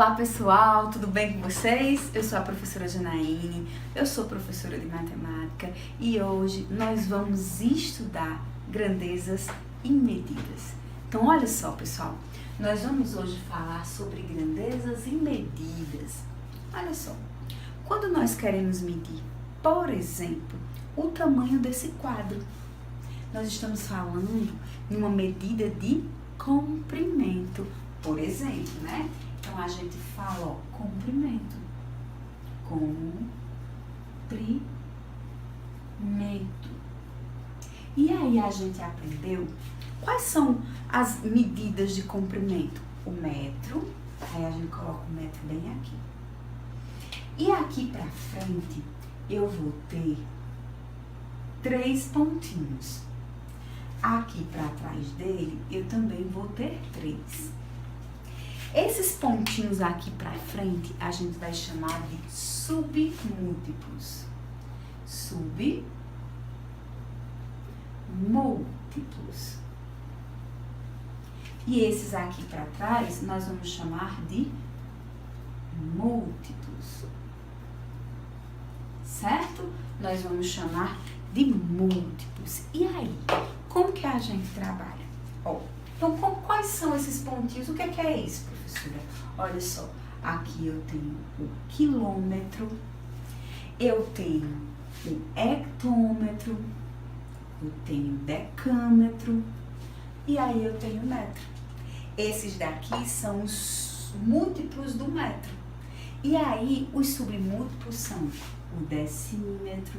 Olá pessoal, tudo bem com vocês? Eu sou a professora Janaíne, eu sou professora de matemática e hoje nós vamos estudar grandezas e medidas. Então olha só pessoal, nós vamos hoje falar sobre grandezas e medidas. Olha só, quando nós queremos medir, por exemplo, o tamanho desse quadro, nós estamos falando de uma medida de comprimento, por exemplo, né? Então, a gente fala, ó, comprimento. Comprimento. E aí, a gente aprendeu quais são as medidas de comprimento. O metro, aí a gente coloca o metro bem aqui. E aqui pra frente, eu vou ter 3 pontinhos. Aqui pra trás dele, eu também vou ter 3. Esses pontinhos aqui pra frente, a gente vai chamar de submúltiplos. Submúltiplos. E esses aqui pra trás, nós vamos chamar de múltiplos. Certo? Nós vamos chamar de múltiplos. E aí, como que a gente trabalha? Ó. Então, quais são esses pontinhos? O que é isso, professora? Olha só, aqui eu tenho o quilômetro, eu tenho o hectômetro, eu tenho o decâmetro e aí eu tenho o metro. Esses daqui são os múltiplos do metro. E aí, os submúltiplos são o decímetro,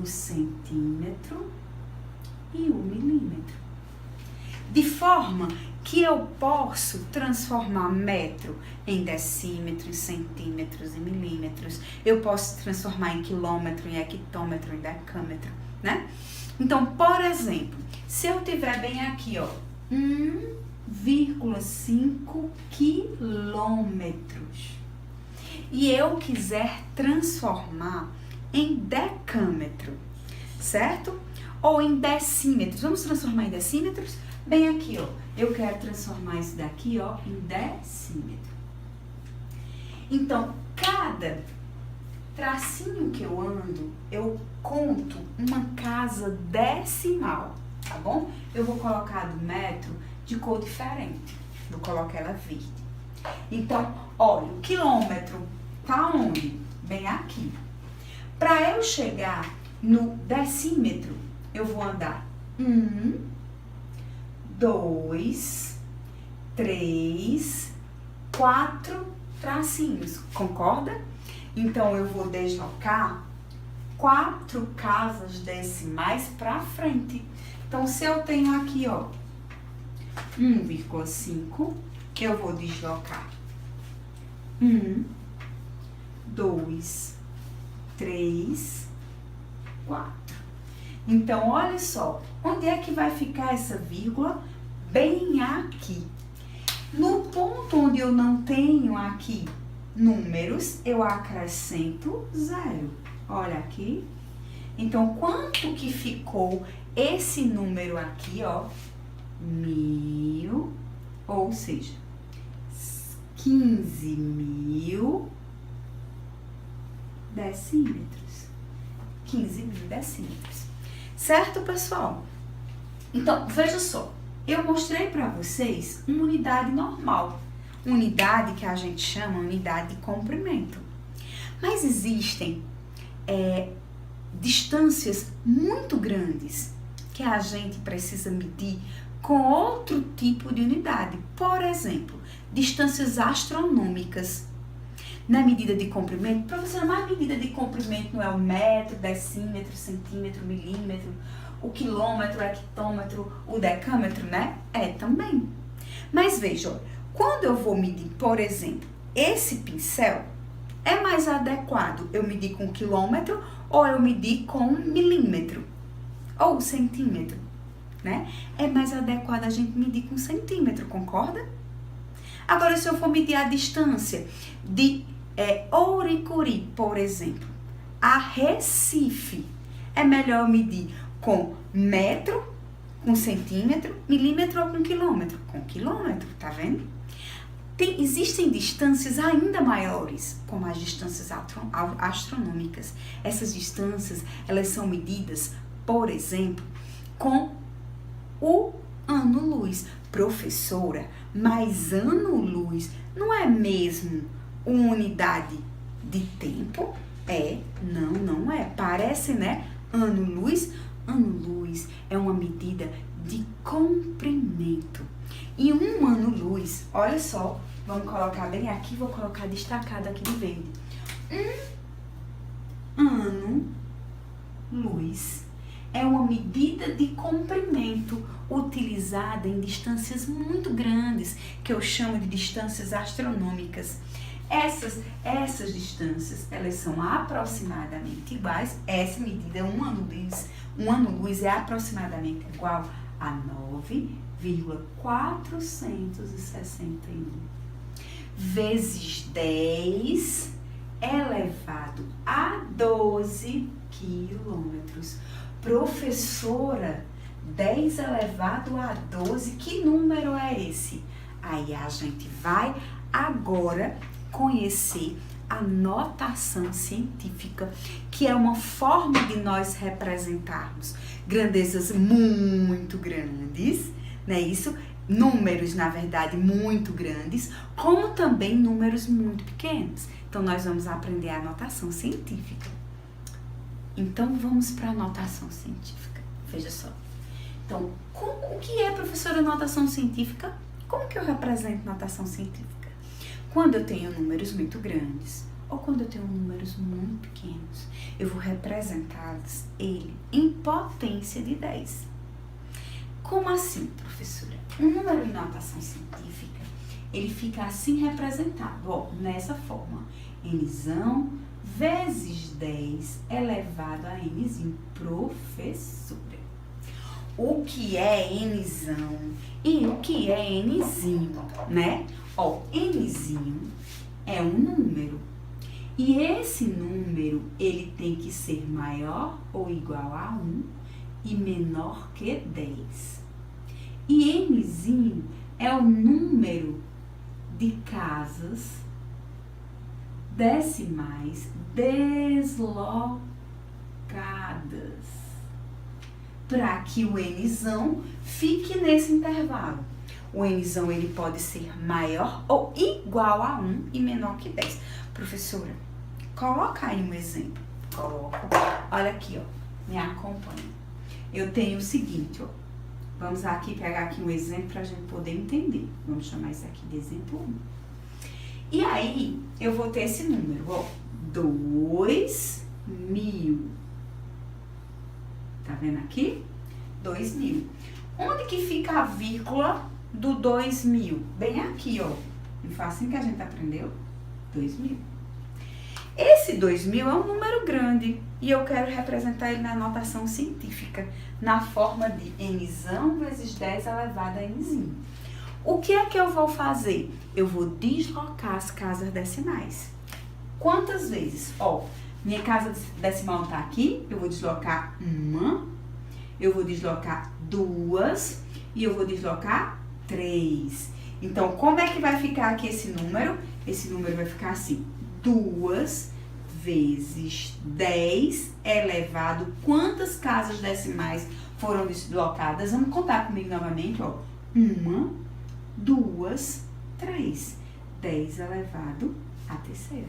o centímetro e o milímetro. De forma que eu posso transformar metro em decímetro, em centímetros e milímetros. Eu posso transformar em quilômetro, em hectômetro, em decâmetro, né? Então, por exemplo, se eu tiver bem aqui, ó, 1,5 quilômetros e eu quiser transformar em decâmetro, certo? Ou em decímetros. Vamos transformar em decímetros? Bem aqui, ó, eu quero transformar isso daqui, ó, em decímetro. Então, cada tracinho que eu ando, eu conto uma casa decimal, tá bom? Eu vou colocar do metro de cor diferente. Vou colocar ela verde. Então, olha, o quilômetro tá onde? Bem aqui. Para eu chegar no decímetro, eu vou andar 2, 3, 4 tracinhos, concorda? Então, eu vou deslocar 4 casas decimais para frente. Então, se eu tenho aqui, ó, 1,5, eu vou deslocar 1, 2, 3, 4. Então, olha só, onde é que vai ficar essa vírgula? Bem aqui. No ponto onde eu não tenho aqui números, eu acrescento 0. Olha aqui. Então, quanto que ficou esse número aqui, ó? 1.000, ou seja, 15.000 decímetros. 15.000 decímetros. Certo, pessoal? Então, veja só. Eu mostrei para vocês uma unidade normal. Unidade que a gente chama unidade de comprimento. Mas existem distâncias muito grandes que a gente precisa medir com outro tipo de unidade. Por exemplo, distâncias astronômicas. Na medida de comprimento, professora, mas a medida de comprimento não é o metro, decímetro, centímetro, milímetro, o quilômetro, o hectômetro, o decâmetro, né? É também. Mas veja, ó, quando eu vou medir, por exemplo, esse pincel, é mais adequado eu medir com quilômetro ou eu medir com milímetro ou centímetro, né? É mais adequado a gente medir com centímetro, concorda? Agora, se eu for medir a distância de Ouricuri, por exemplo, a Recife, é melhor medir com metro, com centímetro, milímetro ou com quilômetro? Com quilômetro, tá vendo? Existem distâncias ainda maiores, como as distâncias astronômicas. Essas distâncias, elas são medidas, por exemplo, com o ano-luz. Professora, mas ano-luz não é mesmo uma unidade de tempo? Não é. Parece, né? Ano-luz é uma medida de comprimento. E um ano-luz, olha só, vamos colocar bem aqui, vou colocar destacado aqui de verde. Um ano-luz é uma medida de comprimento utilizada em distâncias muito grandes, que eu chamo de distâncias astronômicas. Essas distâncias, elas são aproximadamente iguais. Essa medida, um ano-luz é aproximadamente igual a 9,461 vezes 10 elevado a 12 quilômetros. Professora, 10 elevado a 12, que número é esse? Aí a gente vai agora conhecer a notação científica, que é uma forma de nós representarmos grandezas muito grandes, não é isso? Números, na verdade, muito grandes, como também números muito pequenos. Então, nós vamos aprender a notação científica. Então, vamos para a notação científica. Veja só. Então, o que é, professora, notação científica? Como que eu represento notação científica? Quando eu tenho números muito grandes ou quando eu tenho números muito pequenos, eu vou representá-los em potência de 10. Como assim, professora? Um número em notação científica, ele fica assim representado, nessa forma. Nzão vezes 10 elevado a nzinho. Professora, o que é nzão e o que é nzinho, né? Nzinho é um número. E esse número, ele tem que ser maior ou igual a 1 e menor que 10. E nzinho é o número de casas decimais deslocadas, para que o nzão fique nesse intervalo. O nzão, ele pode ser maior ou igual a 1 e menor que 10. Professora, coloca aí um exemplo. Coloco. Olha aqui, me acompanha. Eu tenho o seguinte, vamos aqui pegar aqui um exemplo para a gente poder entender. Vamos chamar isso aqui de exemplo 1. E aí, eu vou ter esse número, 2.000. Tá vendo aqui? 2.000. Onde que fica a vírgula do 2.000? Bem aqui, Não foi assim que a gente aprendeu? 2.000. Esse 2.000 é um número grande e eu quero representar ele na notação científica, na forma de nzão vezes 10 elevado a nzinho. O que é que eu vou fazer? Eu vou deslocar as casas decimais. Quantas vezes? Minha casa decimal está aqui, eu vou deslocar 1, eu vou deslocar 2 e eu vou deslocar 3. Então, como é que vai ficar aqui esse número? Esse número vai ficar assim, 2 vezes 10 elevado. Quantas casas decimais foram deslocadas? Vamos contar comigo novamente, 1, 2, 3. 10 elevado à terceira.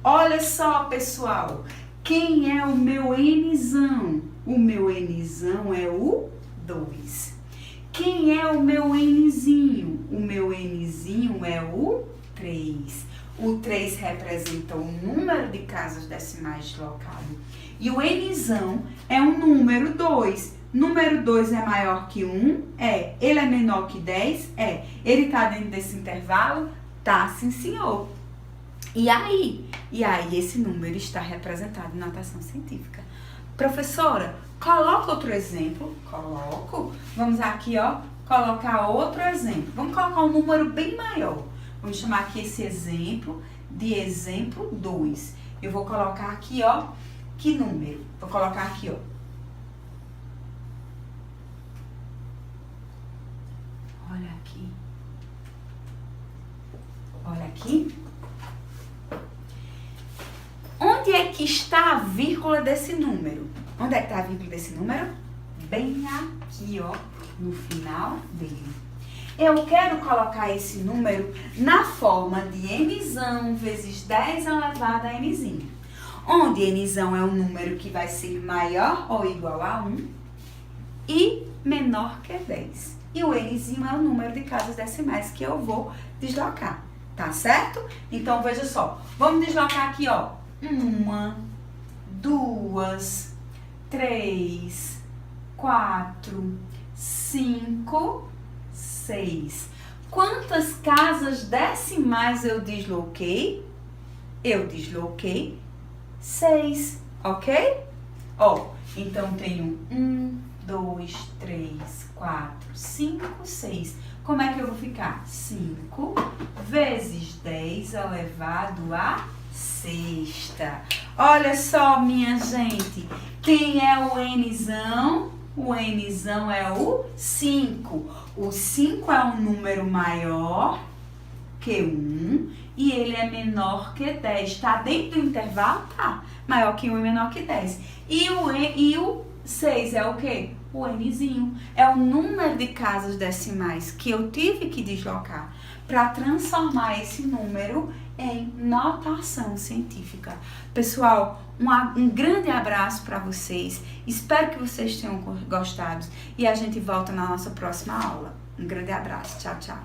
Olha só, pessoal, quem é o meu nzão? O meu nzão é o 2. Quem é o meu nzinho? O meu nzinho é o 3. O 3 representa o número de casas decimais deslocado. E o nzão é o número 2. Número 2 é maior que 1? É. Ele é menor que 10? É. Ele está dentro desse intervalo? Tá, sim, senhor. E aí esse número está representado em notação científica. Professora, coloca outro exemplo. Coloco. Vamos aqui, colocar outro exemplo. Vamos colocar um número bem maior. Vamos chamar aqui esse exemplo de exemplo 2. Eu vou colocar aqui, que número? Vou colocar aqui, Olha aqui. que está a vírgula desse número? Onde é que está a vírgula desse número? Bem aqui, ó, no final dele. Eu quero colocar esse número na forma de nzão vezes 10 elevado a nzinho. Onde nzão é um número que vai ser maior ou igual a 1 e menor que 10. E o nzinho é o número de casas decimais que eu vou deslocar, tá certo? Então, veja só, vamos deslocar aqui, ó, 1, 2, 3, 4, 5, 6. Quantas casas decimais eu desloquei? Eu desloquei 6, ok? Ó, então tenho 1, 2, 3, 4, 5, 6. Como é que eu vou ficar? 5 vezes 10 elevado a sexta. Olha só, minha gente. Quem é o nzão? O nzão é o 5. O 5 é um número maior que 1 e ele é menor que 10. Está dentro do intervalo? Tá. Maior que 1 e menor que 10. E o 6 é o quê? O nzinho. É o número de casas decimais que eu tive que deslocar para transformar esse número em notação científica. Pessoal, um grande abraço para vocês. Espero que vocês tenham gostado e a gente volta na nossa próxima aula. Um grande abraço. Tchau, tchau.